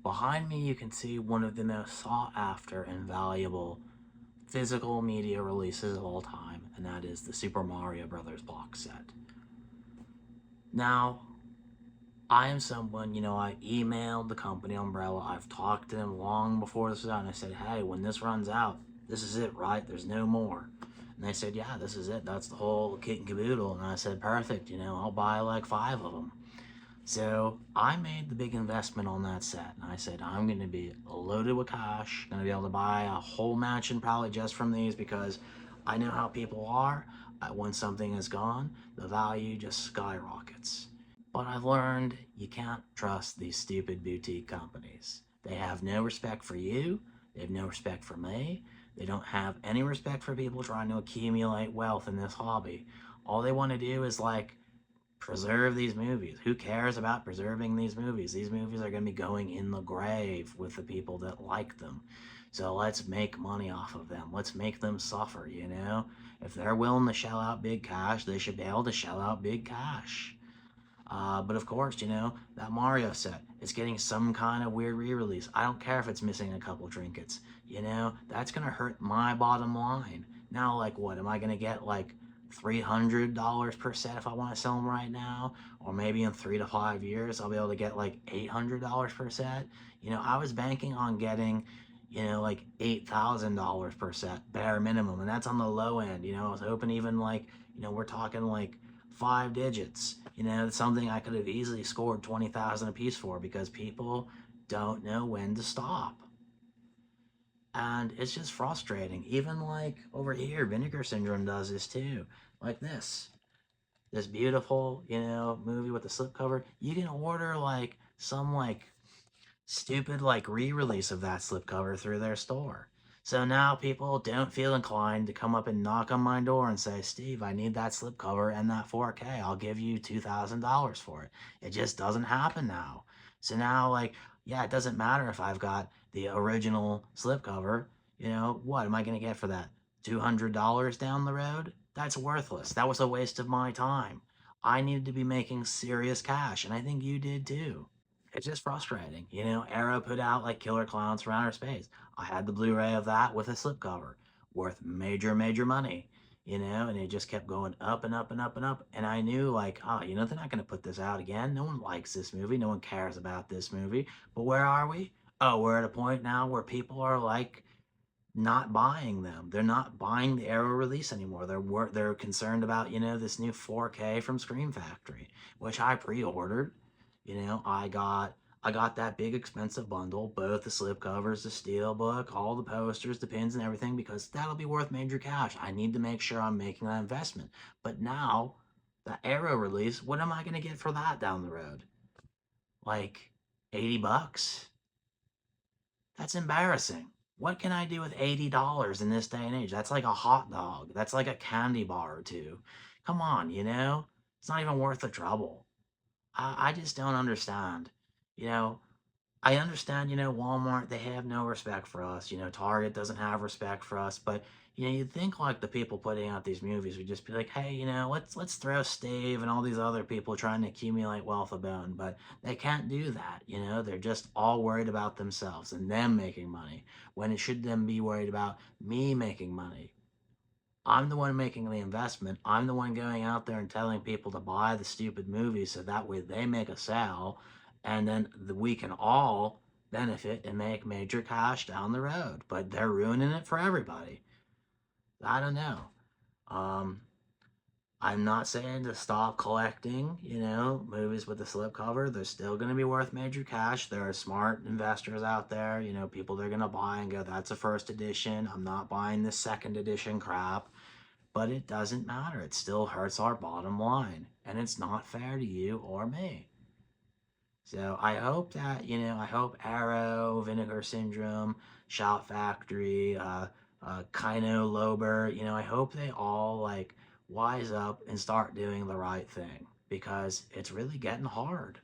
Behind me, you can see one of the most sought after and valuable physical media releases of all time, and that is the Super Mario Brothers box set. Now, I am someone, I emailed the company Umbrella. I've talked to them long before this was out, and I said, hey, when this runs out, this is it, right? There's no more. And they said, yeah, this is it. That's the whole kit and caboodle. And I said, perfect, I'll buy like 5 of them. So I made the big investment on that set, and I said I'm going to be loaded with cash, going to be able to buy a whole mansion probably just from these, because I know how people are. When something is gone, the value just skyrockets. But I've learned you can't trust these stupid boutique companies. They have no respect for you. They have no respect for me. They don't have any respect for people trying to accumulate wealth in this hobby. All they want to do is preserve these movies. Who cares about preserving these movies? These movies are going to be going in the grave with the people that like them. So let's make money off of them. Let's make them suffer, If they're willing to shell out big cash, they should be able to shell out big cash. But of course, that Mario set, it's getting some kind of weird re-release. I don't care if it's missing a couple trinkets. That's going to hurt my bottom line. Now, what? Am I going to get, $300 per set if I want to sell them right now? Or maybe in 3 to 5 years, I'll be able to get, $800 per set? I was banking on getting, $8,000 per set, bare minimum. And that's on the low end. I was hoping even, we're talking, 5 digits. Something I could have easily scored 20,000 a piece for, because people don't know when to stop. And it's just frustrating. Even over here, Vinegar Syndrome does this too. Like this beautiful, movie with the slipcover. You can order some stupid re-release of that slipcover through their store. So now people don't feel inclined to come up and knock on my door and say, Steve, I need that slipcover and that 4K. I'll give you $2,000 for it. It just doesn't happen now. So now, yeah, it doesn't matter if I've got the original slipcover. What am I going to get for that? $200 down the road? That's worthless. That was a waste of my time. I needed to be making serious cash, and I think you did too. It's just frustrating. Arrow put out Killer Clowns from Outer Space. I had the Blu-ray of that with a slipcover, worth major, major money, and it just kept going up and up and up and up. And I knew they're not going to put this out again. No one likes this movie. No one cares about this movie. But where are we? Oh, we're at a point now where people are not buying them. They're not buying the Arrow release anymore. They're concerned about, this new 4K from Scream Factory, which I pre-ordered. I got that big expensive bundle, both the slipcovers, the steelbook, all the posters, the pins and everything, because that'll be worth major cash. I need to make sure I'm making that investment. But now, the Arrow release, what am I going to get for that down the road? 80 bucks? That's embarrassing. What can I do with $80 in this day and age? That's like a hot dog. That's like a candy bar or two. Come on, It's not even worth the trouble. I just don't understand. I understand, Walmart, they have no respect for us. Target doesn't have respect for us. But, you'd think the people putting out these movies would just be like, hey, let's throw Steve and all these other people trying to accumulate wealth a bone. But they can't do that. They're just all worried about themselves and them making money, when it should then be worried about me making money. I'm the one making the investment. I'm the one going out there and telling people to buy the stupid movies so that way they make a sale, and then we can all benefit and make major cash down the road. But they're ruining it for everybody. I don't know. I'm not saying to stop collecting, movies with the slipcover. They're still going to be worth major cash. There are smart investors out there, people they're going to buy and go, that's a first edition. I'm not buying this second edition crap. But it doesn't matter. It still hurts our bottom line. And it's not fair to you or me. So I hope that, I hope Arrow, Vinegar Syndrome, Shout Factory, Kino Lorber, I hope they all wise up and start doing the right thing, because it's really getting hard.